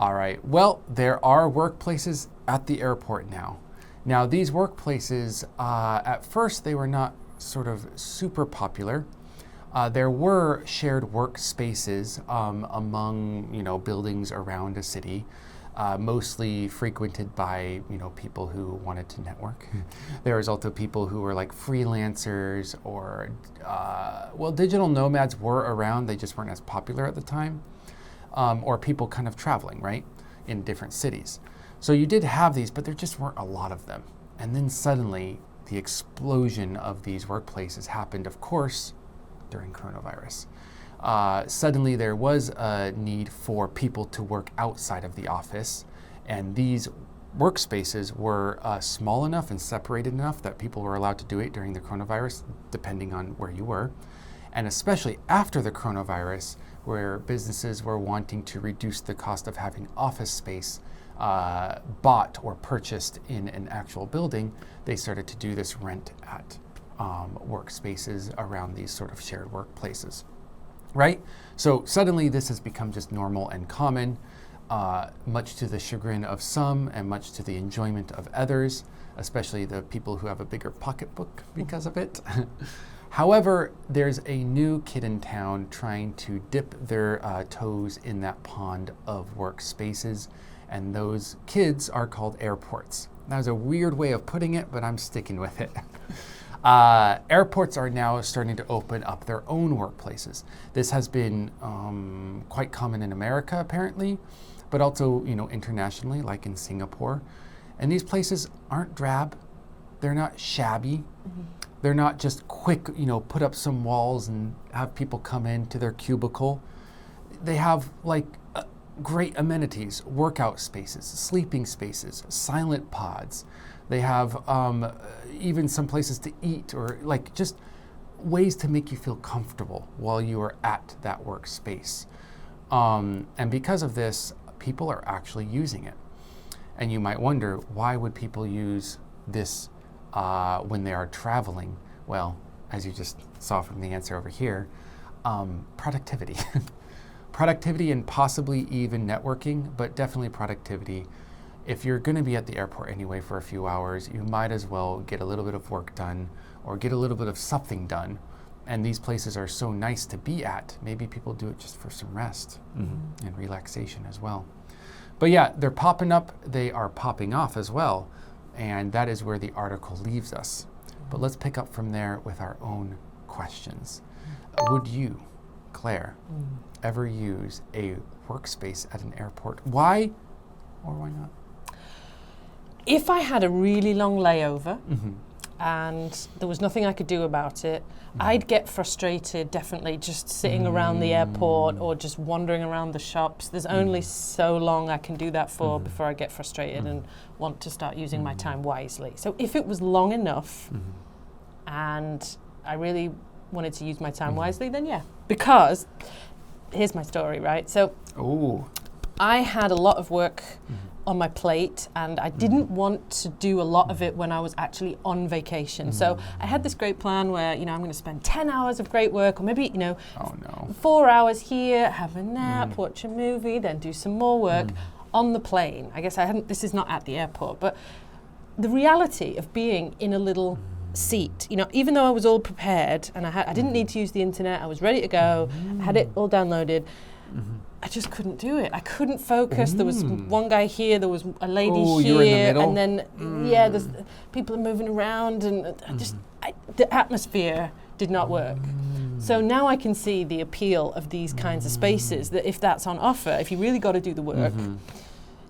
All right. Well, there are workplaces at the airport now. Now, these workplaces, at first, they were not sort of super popular. There were shared workspaces among, buildings around a city, mostly frequented by, people who wanted to network. There was also people who were like freelancers or, digital nomads were around. They just weren't as popular at the time. Or people kind of traveling, right, in different cities. So you did have these, but there just weren't a lot of them. And then suddenly, the explosion of these workplaces happened, of course, during coronavirus. Suddenly, there was a need for people to work outside of the office, and these workspaces were small enough and separated enough that people were allowed to do it during the coronavirus, depending on where you were. And especially after the coronavirus, where businesses were wanting to reduce the cost of having office space bought or purchased in an actual building, they started to do this rent at workspaces around these sort of shared workplaces, right? So suddenly this has become just normal and common, much to the chagrin of some and much to the enjoyment of others, especially the people who have a bigger pocketbook because of it. However, there's a new kid in town trying to dip their toes in that pond of workspaces, and those kids are called airports. That was a weird way of putting it, but I'm sticking with it. Airports are now starting to open up their own workplaces. This has been quite common in America, apparently, but also, internationally, like in Singapore. And these places aren't drab. They're not shabby. Mm-hmm. They're not just quick, put up some walls and have people come into their cubicle. They have great amenities, workout spaces, sleeping spaces, silent pods. They have even some places to eat or just ways to make you feel comfortable while you are at that workspace. And because of this, people are actually using it. And you might wonder, why would people use this when they are traveling? Well, as you just saw from the answer over here, productivity. Productivity and possibly even networking, but definitely productivity. If you're going to be at the airport anyway for a few hours, you might as well get a little bit of work done or get a little bit of something done. And these places are so nice to be at. Maybe people do it just for some rest and relaxation as well. But yeah, they're popping up. They are popping off as well. And that is where the article leaves us. But let's pick up from there with our own questions. Would you, Claire, ever use a workspace at an airport? Why or why not? If I had a really long layover and there was nothing I could do about it, I'd get frustrated, definitely, just sitting around the airport or just wandering around the shops. There's only so long I can do that for before I get frustrated and want to start using my time wisely. So if it was long enough and I really wanted to use my time wisely, then yeah. Because, here's my story, right? So I had a lot of work on my plate and I didn't want to do a lot of it when I was actually on vacation. So I had this great plan where, I'm going to spend 10 hours of great work, or maybe, 4 hours here, have a nap, watch a movie, then do some more work on the plane. I guess this is not at the airport, but the reality of being in a little seat, even though I was all prepared and I didn't need to use the internet, I was ready to go, I had it all downloaded, I just couldn't do it. I couldn't focus. There was one guy here, there was a lady here, and then there's people are moving around, and the atmosphere did not work. So now I can see the appeal of these kinds of spaces, that if that's on offer, if you really got to do the work,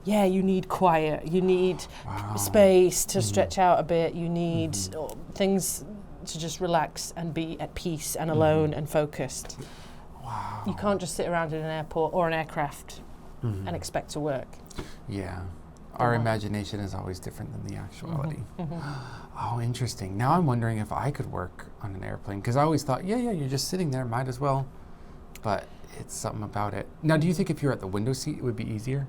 you need quiet, you need space to stretch out a bit, you need things to just relax and be at peace and alone and focused. Wow. You can't just sit around in an airport or an aircraft and expect to work. Yeah. Our imagination is always different than the actuality. Oh, interesting. Now I'm wondering if I could work on an airplane, because I always thought, you're just sitting there, might as well. But it's something about it. Now, do you think if you're at the window seat, it would be easier?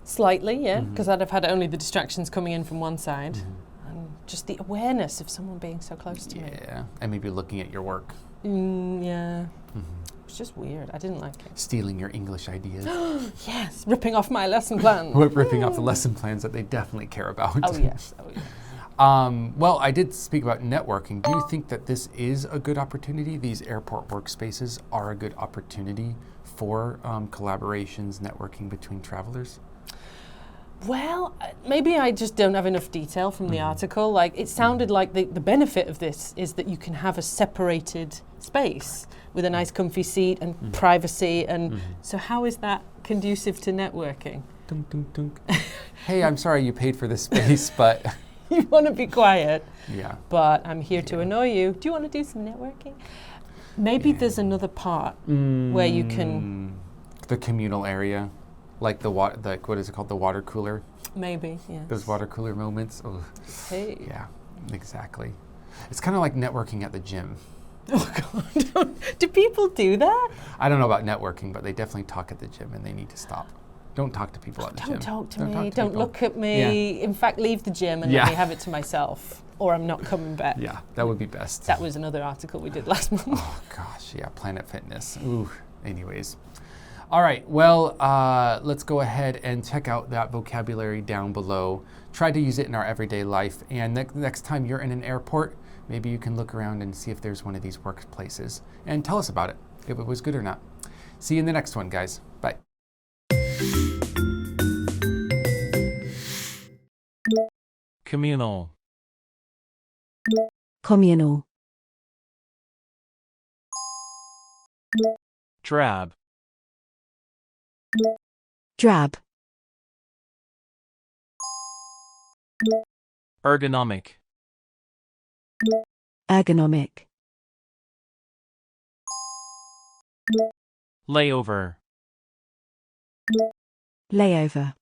Slightly, yeah, because I'd have had only the distractions coming in from one side. And just the awareness of someone being so close to me. Yeah, and maybe looking at your work. was just weird. I didn't like it. Stealing your English ideas. Yes, ripping off my lesson plan. Ripping off the lesson plans that they definitely care about. Oh, yes. Oh, yes. Well, I did speak about networking. Do you think that this is a good opportunity? These airport workspaces are a good opportunity for collaborations, networking between travelers? Well, maybe I just don't have enough detail from the article. Like, it sounded like the benefit of this is that you can have a separated space with a nice comfy seat and privacy. And so how is that conducive to networking? Dunk, dunk, dunk. Hey, I'm sorry you paid for this space, but... You want to be quiet. Yeah. But I'm here to annoy you. Do you want to do some networking? Maybe there's another part where you can... The communal area. Like what is it called? The water cooler? Maybe, yes. Those water cooler moments. Oh. Hey. Yeah, exactly. It's kind of like networking at the gym. Oh, God. Do people do that? I don't know about networking, but they definitely talk at the gym and they need to stop. Don't talk to people at the gym. Don't talk to me. Talk to Don't people. look at me. Yeah. In fact, leave the gym and let me have it to myself, or I'm not coming back. Yeah, that would be best. That was another article we did last month. Oh, gosh, yeah, Planet Fitness. Ooh, anyways. All right, well, let's go ahead and check out that vocabulary down below. Try to use it in our everyday life. And next time you're in an airport, maybe you can look around and see if there's one of these workplaces. And tell us about it, if it was good or not. See you in the next one, guys. Bye. Communal. Communal. Drab. Drab. Ergonomic. Ergonomic. Layover. Layover.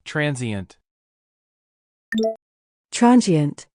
Transient. Transient.